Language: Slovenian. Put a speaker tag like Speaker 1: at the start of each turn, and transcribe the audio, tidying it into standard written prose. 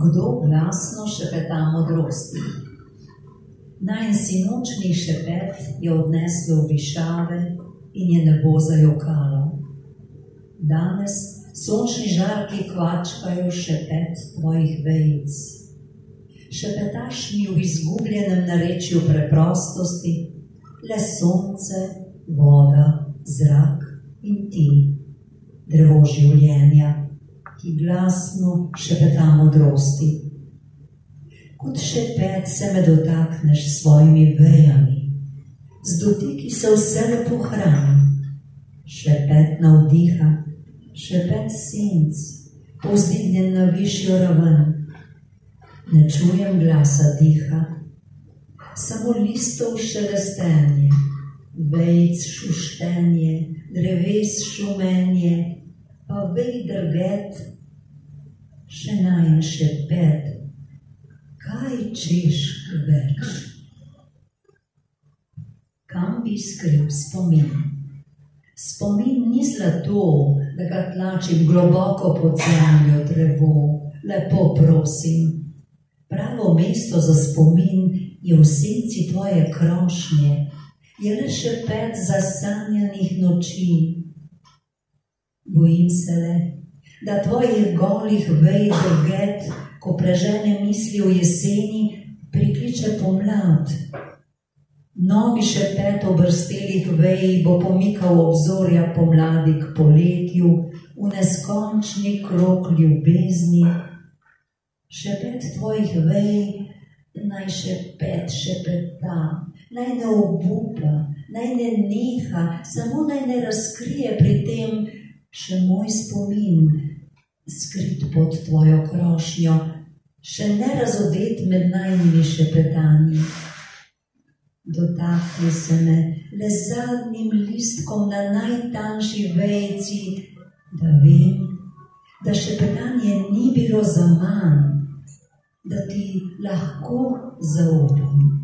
Speaker 1: Kdo glasno šepeta modrosti? Najin sinočni šepet je odneslo višave in je nebo zajokalo. Danes sončni žarki kvačkajo šepet tvojih vejic. Šepetaš mi v izgubljenem narečju preprostosti, le sonce, voda, zrak in ti, drevo življenja, ki glasno šepeta modrosti. Kot šepet se me dotakneš s svojimi vejami, z dotiki se vse lepo hrani. Šepet navdiha, šepet senc, povzdignjen na višjo raven. Ne čujem glasa diha, samo listov šelestenje, vejic šuštenje, dreves šumenje, pa vej drget, še najin šepet, kaj češ več? Kam bi skril spomin? Spomin ni zlato, da ga tlačim globoko pod zemljo drevo, lepo prosim. Pravo mesto za spomin je v senci tvoje krošnje, je le šepet zasanjanih noči. Bojim se le, da tvojih golih vej drget, ko prežene misli v jeseni, prikliče pomlad. Novi šepet obrstelih vej bo pomikal obzorja pomladi k poletju, v neskončni krog ljubezni. Šepet tvojih vej naj šepet šepeta, naj ne obupa, naj ne neha, samo naj ne razkrije pri tem še moj spomin, skrit pod tvojo krošnjo, še ne razodet med najnimi šepetanji. Dotakni se me le zadnjim listkom na najtanjši vejci, da vem, da šepetanje ni bilo zaman, da ti lahko zaupam.